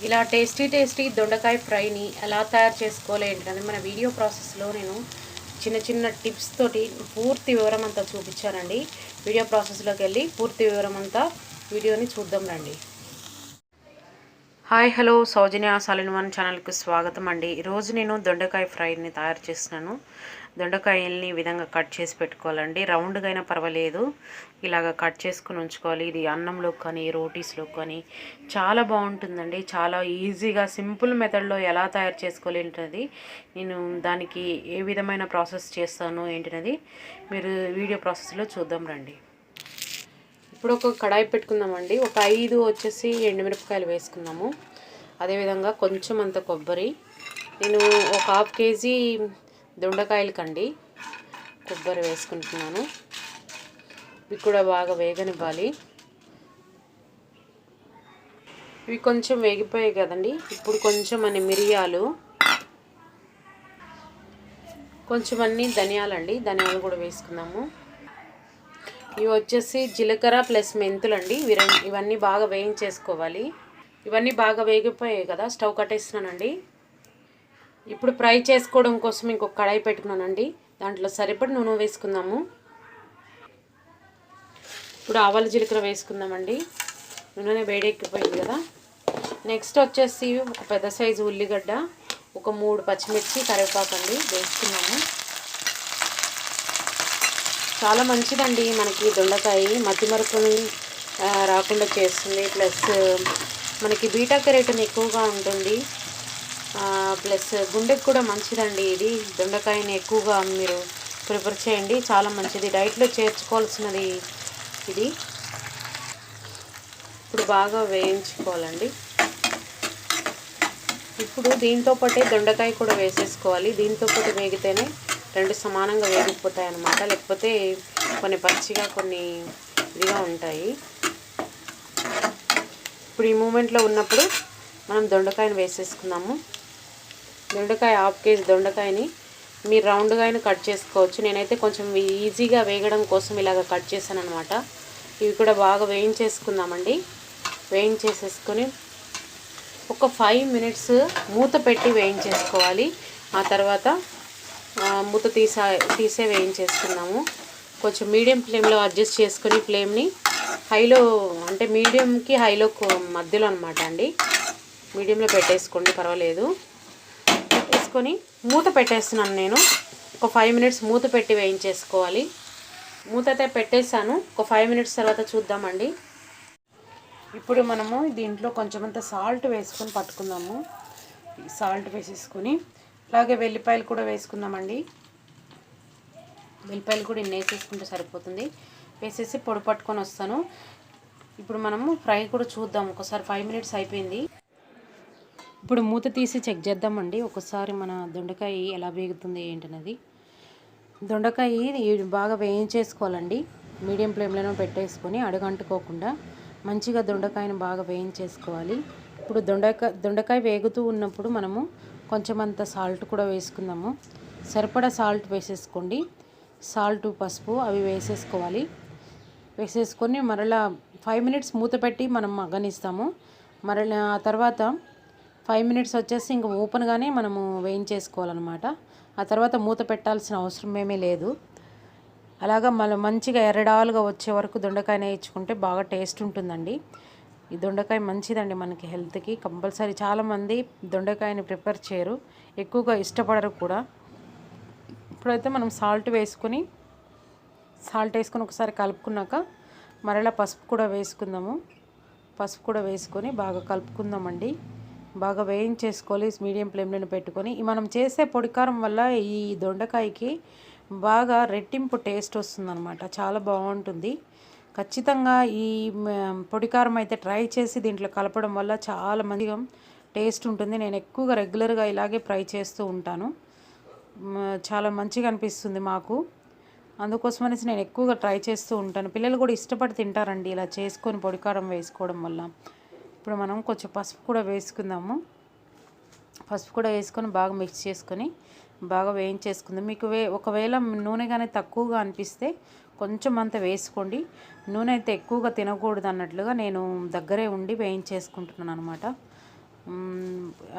ఇలా టేస్టీ దొండకాయ ఫ్రైని ఎలా తయారు చేసుకోవాలి ఏంటంటే మన వీడియో ప్రాసెస్లో నేను చిన్న టిప్స్ తోటి పూర్తి వివరం అంతా చూపించానండి. వీడియో ప్రాసెస్లోకి వెళ్ళి పూర్తి వివరం అంతా వీడియోని చూద్దాం రండి. హాయ్ హలో సౌజన్య సాలిన్ ఛానల్కి స్వాగతం అండి. ఈరోజు నేను దొండకాయ ఫ్రైని తయారు చేస్తున్నాను. దొండకాయల్ని ఈ విధంగా కట్ చేసి పెట్టుకోవాలండి. రౌండ్గా అయినా పర్వాలేదు, ఇలాగ కట్ చేసుకుని ఉంచుకోవాలి. ఇది అన్నంలో కానీ రోటీస్లో కానీ చాలా బాగుంటుందండి. చాలా ఈజీగా సింపుల్ మెథడ్లో ఎలా తయారు చేసుకోవాలి ఏంటది నేను దానికి ఏ విధమైన ప్రాసెస్ చేస్తాను ఏంటినది మీరు వీడియో ప్రాసెస్లో చూద్దాం రండి. ఇప్పుడు ఒక కడాయి పెట్టుకుందామండి. ఒక 5 వచ్చేసి ఎండుమిరపకాయలు వేసుకుందాము. అదేవిధంగా కొంచెం అంత కొబ్బరి, నేను ఒక 1/2 కేజీ దొండకాయలకండి కొబ్బరి వేసుకుంటున్నాను. ఇవి కూడా బాగా వేగనివ్వాలి. ఇవి కొంచెం వేగిపోయాయి కదండి. ఇప్పుడు కొంచెం అన్ని మిరియాలు, కొంచెం అన్ని ధనియాలండి, ధనియాలు కూడా వేసుకుందాము. ఇవి వచ్చేసి జీలకర్ర ప్లస్ మెంతులండి. ఇవన్నీ బాగా వేయించేసుకోవాలి. ఇవన్నీ బాగా వేగిపోయాయి కదా, స్టవ్ కట్టేస్తున్నానండి. ఇప్పుడు ఫ్రై చేసుకోవడం కోసం ఇంకొక కడాయి పెట్టుకున్నానండి. దాంట్లో సరిపడి నూనె వేసుకుందాము. ఇప్పుడు ఆవాలు జీలకర్ర వేసుకుందామండి. నూనె వేడెక్కిపోయింది కదా. నెక్స్ట్ వచ్చేసి ఒక పెద్ద సైజు ఉల్లిగడ్డ, ఒక 3 పచ్చిమిర్చి, కరివేపాకండి వేసుకున్నాము. చాలా మంచిదండి మనకి దొండకాయ, మతిమరుపుని రాకుండా చేస్తుంది. ప్లస్ మనకి బీటా కెరోటిన్ ఎక్కువగా ఉంటుంది. ప్లస్ గుండెకి కూడా మంచిదండి. ఇది దొండకాయని ఎక్కువగా మీరు ప్రిఫర్ చేయండి, చాలా మంచిది. డైట్లో చేర్చుకోవాల్సినది ఇది. ఇప్పుడు బాగా వేయించుకోవాలండి. ఇప్పుడు దీంతో పాటే దొండకాయ కూడా వేసేసుకోవాలి. దీంతో పాటు వేగితేనే రెండు సమానంగా వేగిపోతాయి అన్నమాట. లేకపోతే కొన్ని పచ్చిగా కొన్ని ఇదిగా ఉంటాయి. ఇప్పుడు ఈ మూమెంట్లో ఉన్నప్పుడు మనం దొండకాయని వేసేసుకుందాము. దొండకాయ 1/2 కేజీ దొండకాయని మీరు రౌండ్గా అయినా కట్ చేసుకోవచ్చు. నేనైతే కొంచెం ఈజీగా వేగడం కోసం ఇలాగ కట్ చేశాను అనమాట. ఇవి కూడా బాగా వేయించేసుకుందామండి. వేయించేసేసుకొని ఒక 5 మినిట్స్ మూత పెట్టి వేయించేసుకోవాలి. ఆ తర్వాత మూత తీసే వేయించేసుకున్నాము. కొంచెం మీడియం ఫ్లేమ్లో అడ్జస్ట్ చేసుకొని ఫ్లేమ్ని హైలో, అంటే మీడియంకి హైలో మధ్యలో అనమాట అండి. మీడియంలో పెట్టేసుకోండి, పర్వాలేదు. పెట్టేసుకొని మూత పెట్టేస్తున్నాను నేను. ఒక 5 మినిట్స్ మూత పెట్టి వేయించేసుకోవాలి. మూత అయితే పెట్టేసాను. ఒక 5 మినిట్స్ తర్వాత చూద్దామండి. ఇప్పుడు మనము దీంట్లో కొంచెమంత సాల్ట్ వేసుకొని పట్టుకుందాము. సాల్ట్ వేసేసుకొని అలాగే వెల్లిపాయలు కూడా వేసుకుందామండి. వెల్లిపాయలు కూడా ఇన్ని వేసేసుకుంటే సరిపోతుంది. వేసేసి పొడి పట్టుకొని వస్తాను. ఇప్పుడు మనము ఫ్రై కూడా చూద్దాం. ఒకసారి 5 మినిట్స్ అయిపోయింది. ఇప్పుడు మూత తీసి చెక్ చేద్దామండి. ఒకసారి మన దొండకాయ ఎలా వేగుతుంది ఏంటనేది. దొండకాయ బాగా వేయించేసుకోవాలండి. మీడియం ఫ్లేమ్లోనే పెట్టేసుకొని అడుగంటుకోకుండా మంచిగా దొండకాయను బాగా వేయించేసుకోవాలి. ఇప్పుడు దొండకాయ వేగుతూ ఉన్నప్పుడు మనము కొంచెం అంత సాల్ట్ కూడా వేసుకుందాము. సరిపడా సాల్ట్ వేసేసుకోండి. సాల్ట్, పసుపు అవి వేసేసుకోవాలి. వేసేసుకొని మరలా 5 మినిట్స్ మూత పెట్టి మనం మగ్గనిస్తాము. మరలా ఆ తర్వాత 5 మినిట్స్ వచ్చేసి ఇంక ఓపెన్గానే మనము వేయించేసుకోవాలన్నమాట. ఆ తర్వాత మూత పెట్టాల్సిన అవసరం ఏమీ లేదు. అలాగా మళ్ళీ మంచిగా ఎర్రడాలుగా వచ్చే వరకు దొండకాయ వేయించుకుంటే బాగా టేస్ట్ ఉంటుందండి. ఈ దొండకాయ మంచిదండి మనకి హెల్త్కి. కంపల్సరీ చాలామంది దొండకాయని ప్రిఫర్ చేయరు, ఎక్కువగా ఇష్టపడరు కూడా. ఇప్పుడైతే మనం సాల్ట్ వేసుకొని ఒకసారి కలుపుకున్నాక మరలా పసుపు కూడా వేసుకుందాము. పసుపు కూడా వేసుకొని బాగా కలుపుకుందామండి. బాగా వేయించేసుకోవాలి మీడియం ఫ్లేమ్లో పెట్టుకొని. మనం చేసే పొడికారం వల్ల ఈ దొండకాయకి బాగా రెట్టింపు టేస్ట్ వస్తుందన్నమాట. చాలా బాగుంటుంది. ఖచ్చితంగా ఈ పొడికారం అయితే ట్రై చేసి దీంట్లో కలపడం వల్ల చాలా మంచిగా టేస్ట్ ఉంటుంది. నేను ఎక్కువగా రెగ్యులర్గా ఇలాగే ఫ్రై చేస్తూ ఉంటాను. చాలా మంచిగా అనిపిస్తుంది మాకు. అందుకోసమనేసి నేను ఎక్కువగా ట్రై చేస్తూ ఉంటాను. పిల్లలు కూడా ఇష్టపడి తింటారండి ఇలా చేసుకొని పొడికారం వేసుకోవడం వల్ల. ఇప్పుడు మనం కొంచెం పసుపు కూడా వేసుకుందాము. పసుపు కూడా వేసుకొని బాగా మిక్స్ చేసుకొని బాగా వేయించేసుకుందాం. మీకు ఒకవేళ నూనె కానీ తక్కువగా అనిపిస్తే కొంచెం అంత వేసుకోండి. నూనె అయితే ఎక్కువగా తినకూడదు అన్నట్లుగా నేను దగ్గరే ఉండి వేయించేసుకుంటున్నాను అనమాట.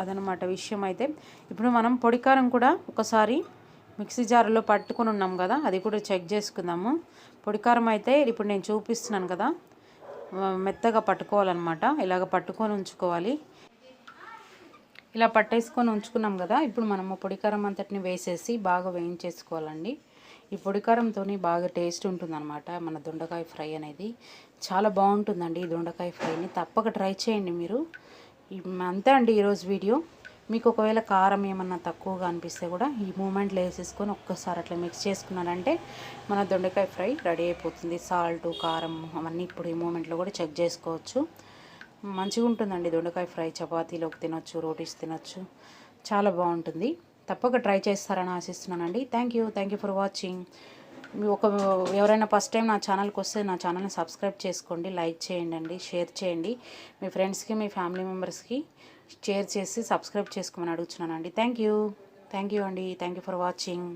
అదనమాట విషయం. అయితే ఇప్పుడు మనం పొడి కారం కూడా ఒకసారి మిక్సీ జార్లో పట్టుకొని ఉన్నాం కదా, అది కూడా చెక్ చేసుకుందాము. పొడి కారం అయితే ఇప్పుడు నేను చూపిస్తున్నాను కదా, మెత్తగా పట్టుకోవాలన్నమాట. ఇలాగ పట్టుకొని ఉంచుకోవాలి. ఇలా పట్టేసుకొని ఉంచుకున్నాం కదా, ఇప్పుడు మనము పొడికారం అంతటిని వేసేసి బాగా వేయించేసుకోవాలండి. ఈ పొడికారంతో బాగా టేస్ట్ ఉంటుందన్నమాట మన దొండకాయ ఫ్రై అనేది. చాలా బాగుంటుందండి ఈ దొండకాయ ఫ్రైని, తప్పక ట్రై చేయండి మీరు. అంతే అండి ఈరోజు వీడియో. మీకు ఒకవేళ కారం ఏమన్నా తక్కువగా అనిపిస్తే కూడా ఈ మూమెంట్లో వేసేసుకొని ఒక్కసారి అట్లా మిక్స్ చేసుకున్నారంటే మన దొండకాయ ఫ్రై రెడీ అయిపోతుంది. సాల్ట్, కారం అవన్నీ ఇప్పుడు ఈ మూమెంట్లో కూడా చెక్ చేసుకోవచ్చు. మంచిగా ఉంటుందండి దొండకాయ ఫ్రై. చపాతీలోకి తినొచ్చు, రోటీస్ తినొచ్చు, చాలా బాగుంటుంది. తప్పక ట్రై చేస్తారని ఆశిస్తున్నానండి. Thank you for watching. ఎవరైనా ఫస్ట్ టైం నా ఛానల్కి వస్తే నా ఛానల్ని సబ్స్క్రైబ్ చేసుకోండి, లైక్ చేయండి, షేర్ చేయండి. మీ ఫ్రెండ్స్కి, మీ ఫ్యామిలీ మెంబర్స్కి షేర్ చేసి సబ్స్క్రైబ్ చేసుకోమని అడుగుతున్నానండి. థ్యాంక్ యూ అండి. Thank you for watching.